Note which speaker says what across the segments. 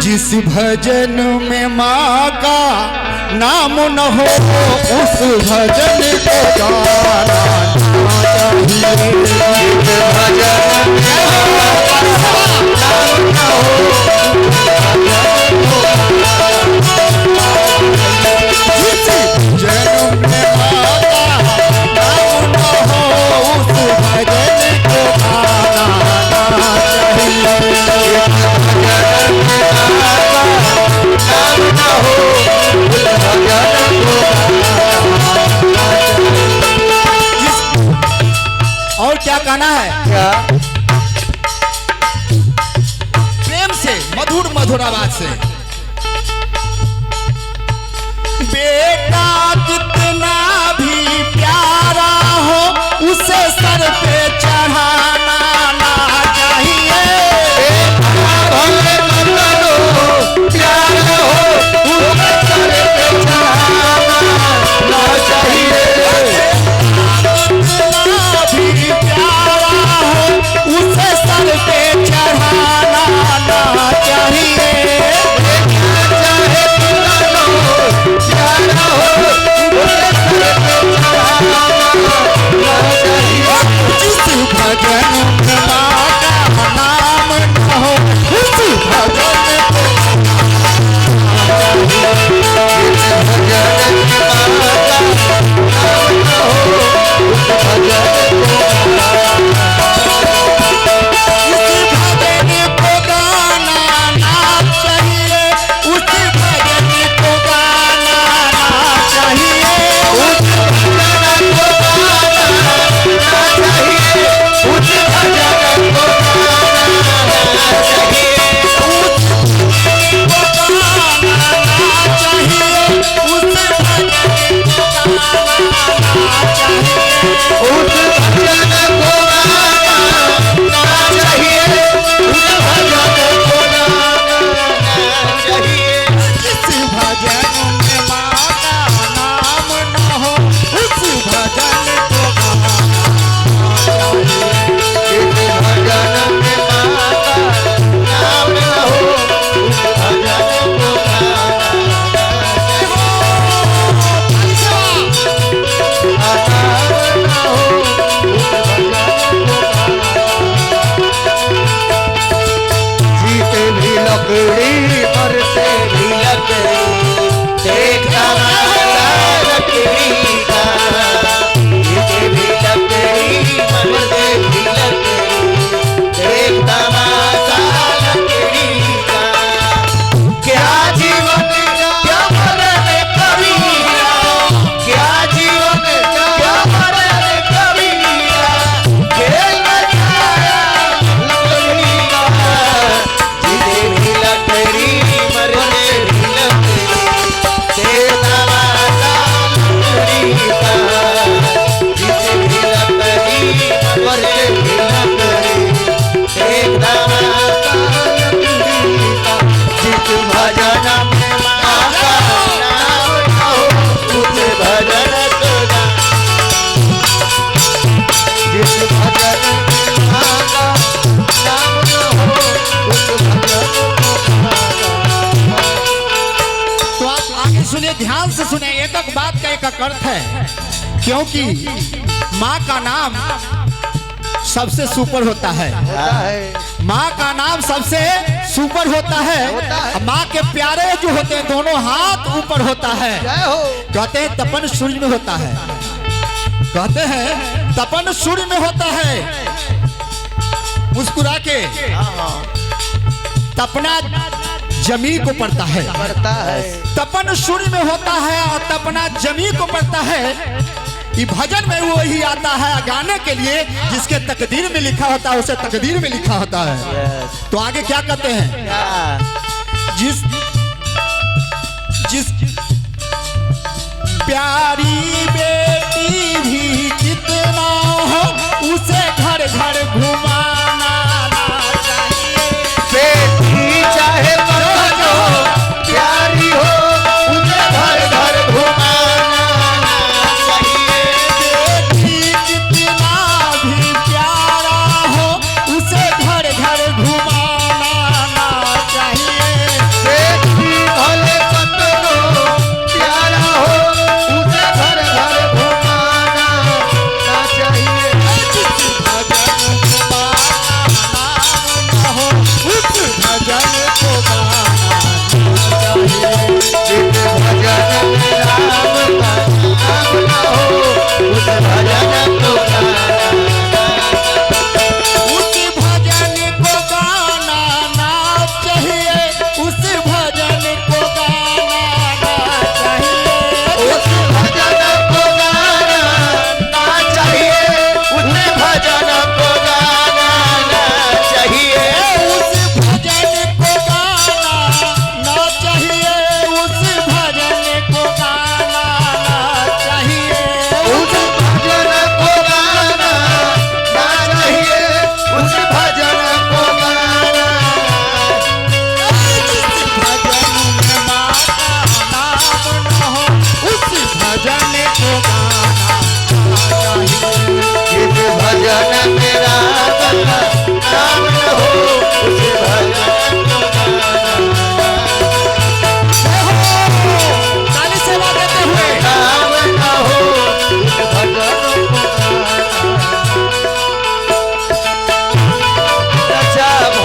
Speaker 1: जिस भजन में माँ का नाम न हो उस भजन को गाना चाहिए। जिस भजन में माँ का नाम न हो उस भजन को गाना चाहिए। और क्या कहना है? क्या प्रेम से मधुर मधुर आवाज से बेटा कितना भी प्यारा हो उसे सर पे चढ़ाना ना चाहिए। भले मनो प्यारा हो उसे सर पे चढ़ाना ना चाहिए। कितना भी प्यारा हो उसे सर पे चढ़ाना ना चाहिए। जिस भजन में माँ का नाम न हो उस भजन को ध्यान से सुने। एक एक बात का एक अर्थ है, क्योंकि माँ का नाम सबसे सुपर होता है। माँ का नाम सबसे सुपर होता है। माँ के प्यारे जो होते हैं दोनों हाथ ऊपर होता है। कहते हैं तपन सूर्य में होता है। कहते हैं तपन सूर्य में होता है। मुस्कुरा के तपना जमी को पड़ता है। तपन सूर्य में होता है और तपना जमी को पड़ता है। ये भजन में वो ही आता है गाने के लिए जिसके तकदीर में लिखा होता है, उसे तकदीर में लिखा होता है। तो आगे क्या कहते हैं? जिस प्यारी बेटी भी कितना हो उसे घर घर घुमाना ना चाहिए। बेटी चाहे प्यारी हो उसे घर घर घुमाना ना चाहिए। बेटी कितना भी प्यारा हो उसे घर घर घुमाना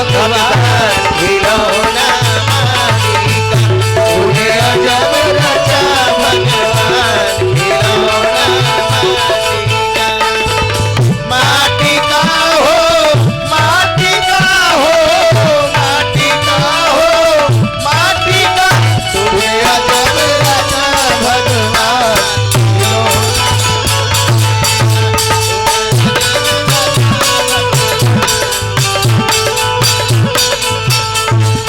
Speaker 2: भगवान खिलौना मालिका तूने अजब रचा भगवान खिलौना मालिका माटी का हो माटी का हो माटी का हो माटी का तूने अजब रचा भगवान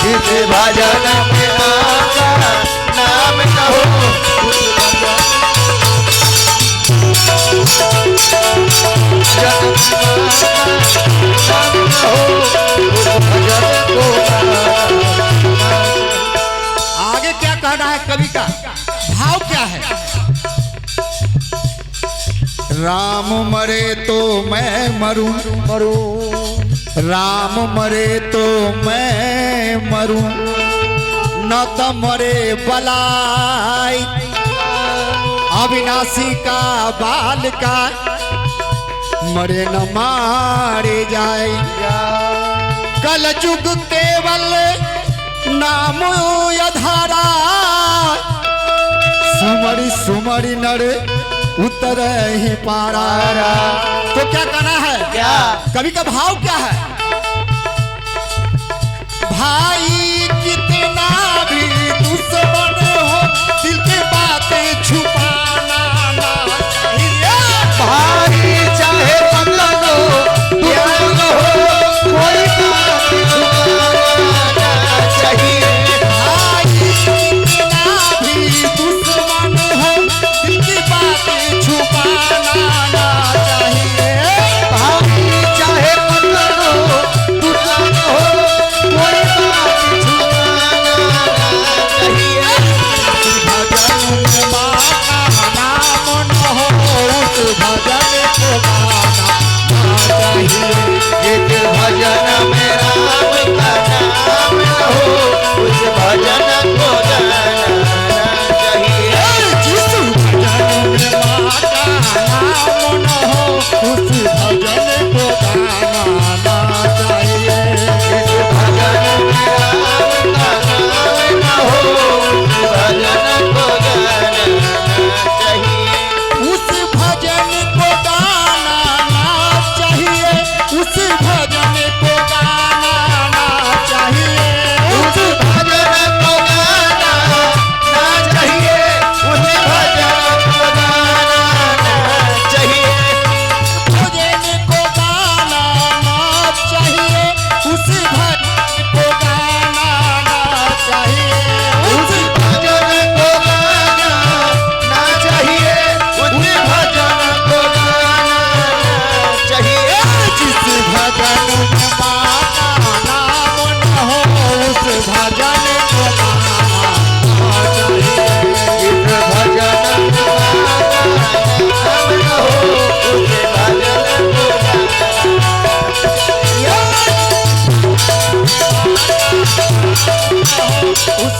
Speaker 2: जिस भजन में आका नाम कहो
Speaker 1: आगे क्या कहना है कवि का भाव क्या है? राम मरे तो मैं मरूं राम मरे तो मैं मरूं न तो मरे बलाई अविनाशी का बाल का मरे न मारे जाए कल युग केवल नाम यधारा सुमरी सुमरी नर उतर ही पारा। तो क्या कहना है?
Speaker 2: क्या
Speaker 1: कवि का भाव क्या है? भाई कितना भी दुश्मन हो दिल की बातें छुपाना ना चाहिए।
Speaker 2: भाई चाहे पतन हो दुश्मन हो कोई बात छुपाना चाहिए।
Speaker 1: भाई कितना भी दुश्मन हो दिल की बातें छुपाना ना चाहिए।
Speaker 2: भाई चाहे पतन हो दुश्मन हो कोई बात छुपाना चाहिए।
Speaker 1: भजन में माँ का नाम न हो उस भजन को गाना ना चाहिए।
Speaker 2: जिस भजन में राम का नाम न हो उस भजन को गाना चाहिए।
Speaker 1: जिस भजन में माँ का नाम न हो उस भजन को गाना ना चाहिए।
Speaker 2: जिस भजन में राम का नाम न हो उस भजन को गाना चाहिए।
Speaker 1: उस भजन को गाना ना चाहिए। उस भजन को गाना ना चाहिए।
Speaker 2: उस भजन को गाना ना चाहिए। उस भजन को गाना ना चाहिए।
Speaker 1: भजन को गाना ना चाहिए। उस भजन को गाना ना चाहिए।
Speaker 2: उस भजन को गाना ना चाहिए। उस भजन को गाना ना चाहिए।
Speaker 1: जिस भजन में माँ का नाम न हो उस भजन को गाना ना चाहिए।
Speaker 2: जिस भजन में नाम न हो उस भजन को गाना
Speaker 1: उस